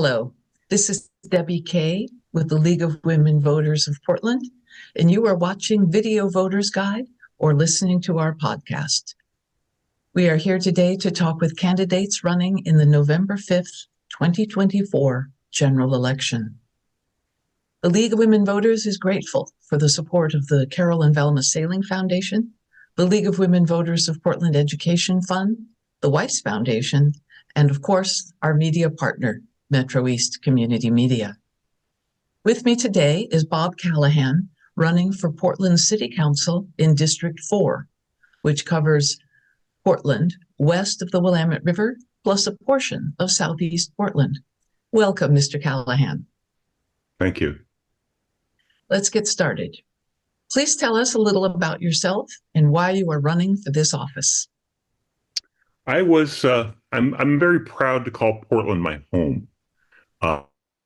Hello, this is Debbie Kay with the League of Women Voters of Portland, and you are watching Video Voters Guide or listening to our podcast. We are here today to talk with candidates running in the November 5th, 2024 general election. The League of Women Voters is grateful for the support of the Carol and Velma Sailing Foundation, the League of Women Voters of Portland Education Fund, the Weiss Foundation, and of course, our media partner, Metro East Community Media. With me today is Bob Callahan, running for Portland City Council in District 4, which covers Portland west of the Willamette River, plus a portion of Southeast Portland. Welcome, Mr. Callahan. Thank you. Let's get started. Please tell us a little about yourself and why you are running for this office. I'm very proud to call Portland my home.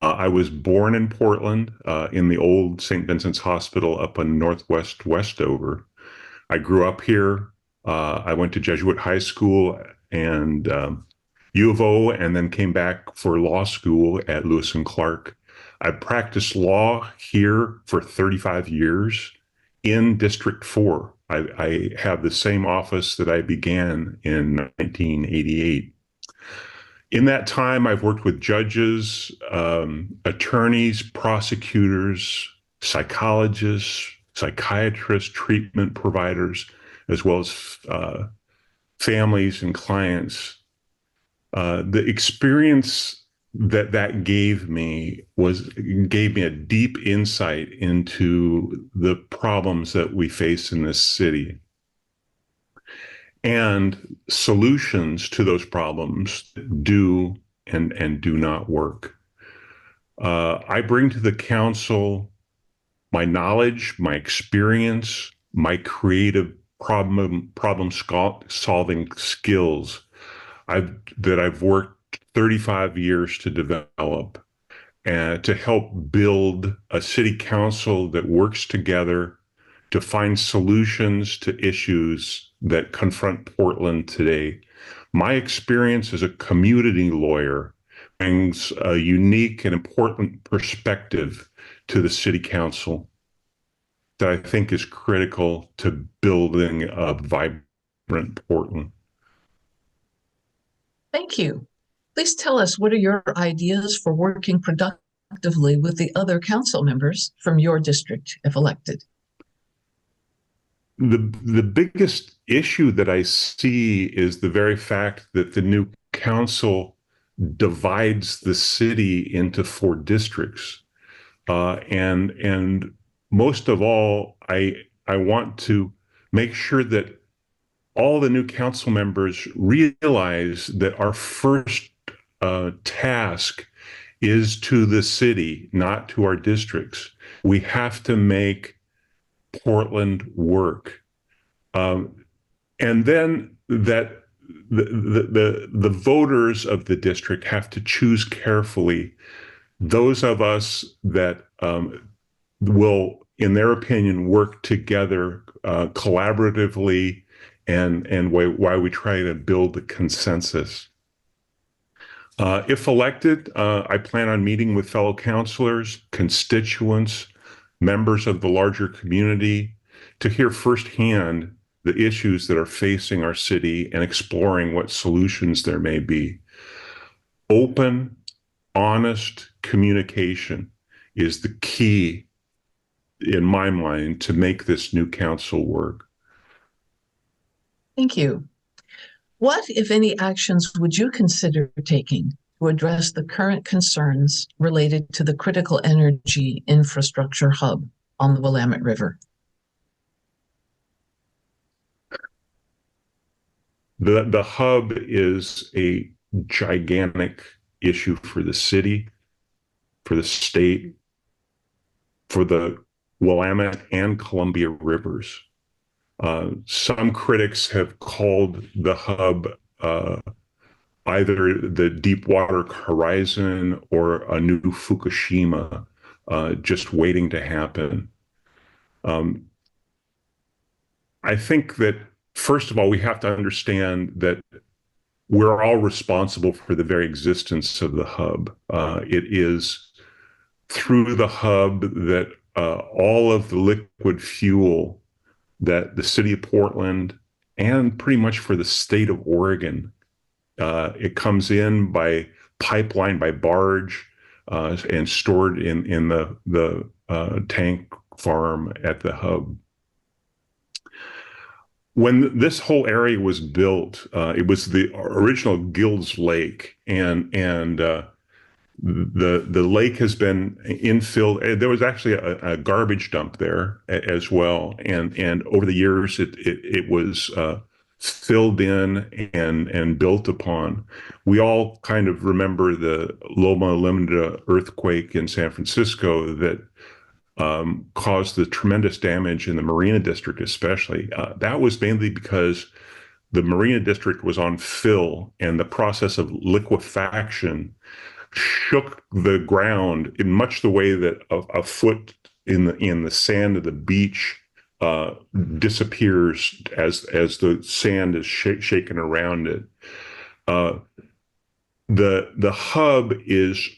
I was born in Portland, in the old St. Vincent's Hospital up in Northwest Westover. I grew up here. I went to Jesuit High School and U of O, and then came back for law school at Lewis and Clark. I practiced law here for 35 years in District 4. I have the same office that I began in 1988. In that time, I've worked with judges, attorneys, prosecutors, psychologists, psychiatrists, treatment providers, as well as families and clients. The experience that gave me a deep insight into the problems that we face in this city and solutions to those problems do and do not work. I bring to the council my knowledge, my experience, my creative problem solving skills that I've worked 35 years to develop and to help build a city council that works together to find solutions to issues that confront Portland today. My experience as a community lawyer brings a unique and important perspective to the city council that I think is critical to building a vibrant Portland. Thank you. Please tell us, what are your ideas for working productively with the other council members from your district if elected? The biggest issue that I see is the very fact that the new council divides the city into 4 districts. And most of all, I want to make sure that all the new council members realize that our first task is to the city, not to our districts. We have to make Portland work. And then that the voters of the district have to choose carefully those of us that will, in their opinion, work together collaboratively and why we try to build a consensus. If elected, I plan on meeting with fellow councilors, constituents, members of the larger community to hear firsthand the issues that are facing our city and exploring what solutions there may be. Open, honest communication is the key, in my mind, to make this new council work. Thank you. What, if any, actions would you consider taking to address the current concerns related to the critical energy infrastructure hub on the Willamette River? The hub is a gigantic issue for the city, for the state, for the Willamette and Columbia rivers. Some critics have called the hub either the Deepwater Horizon or a new Fukushima, just waiting to happen. I think that, first of all, we have to understand that we're all responsible for the very existence of the hub. It is through the hub that all of the liquid fuel that the city of Portland and pretty much for the state of Oregon, it comes in by pipeline, by barge, and stored in the tank farm at the hub. When this whole area was built, it was the original Gills Lake, and the lake has been infilled. There was actually a garbage dump there as well, and over the years it was filled in and built upon. We all kind of remember the Loma Linda earthquake in San Francisco that caused the tremendous damage in the Marina District, especially. That was mainly because the Marina District was on fill, and the process of liquefaction shook the ground in much the way that a foot in the sand of the beach disappears as the sand is shaken around it. The hub is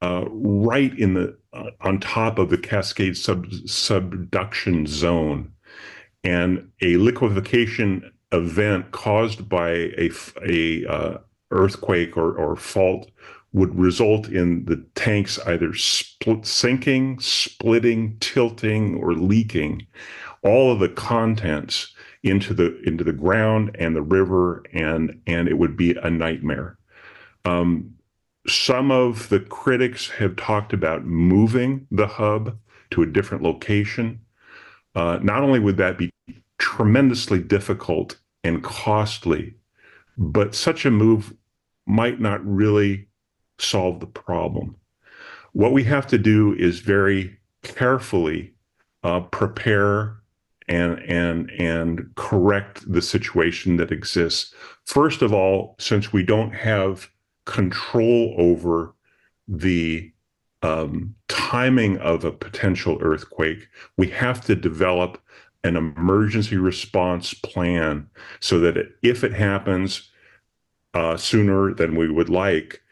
right in the on top of the Cascade subduction zone, and a liquefaction event caused by a earthquake or fault would result in the tanks either sinking, splitting, tilting, or leaking all of the contents into the ground and the river, and it would be a nightmare. Some of the critics have talked about moving the hub to a different location. Not only would that be tremendously difficult and costly, but such a move might not really solve the problem. What we have to do is very carefully prepare and correct the situation that exists. First of all, since we don't have control over the timing of a potential earthquake, we have to develop an emergency response plan so that if it happens sooner than we would like,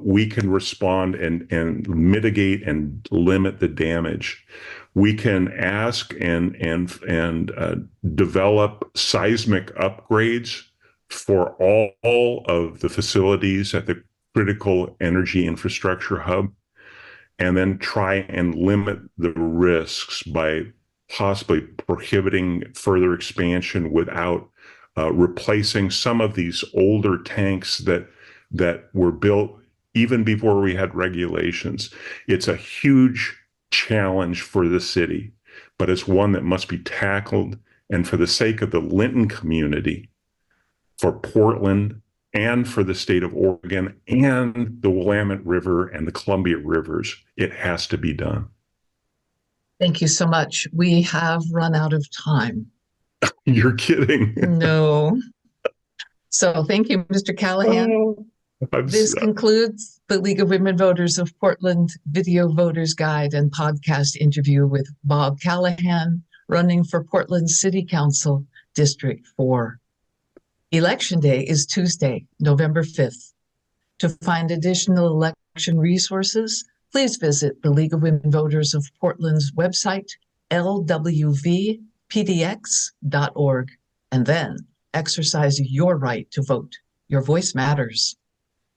we can respond and mitigate and limit the damage. We can ask and develop seismic upgrades for all of the facilities at the critical energy infrastructure hub, and then try and limit the risks by possibly prohibiting further expansion without replacing some of these older tanks that were built even before we had regulations. It's a huge challenge for the city, but it's one that must be tackled. And for the sake of the Linton community, for Portland, and for the state of Oregon, and the Willamette River and the Columbia Rivers, it has to be done. Thank you so much. We have run out of time. You're kidding. No. So thank you, Mr. Callahan. This concludes the League of Women Voters of Portland Video Voters Guide and podcast interview with Bob Callahan, running for Portland City Council, District 4. Election Day is Tuesday, November 5th. To find additional election resources, please visit the League of Women Voters of Portland's website, lwvpdx.org, and then exercise your right to vote. Your voice matters.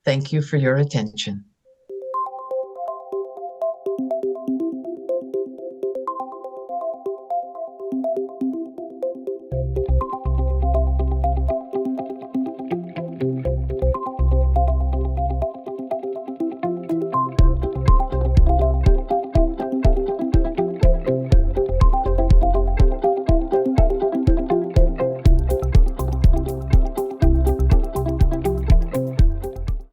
Thank you for your attention.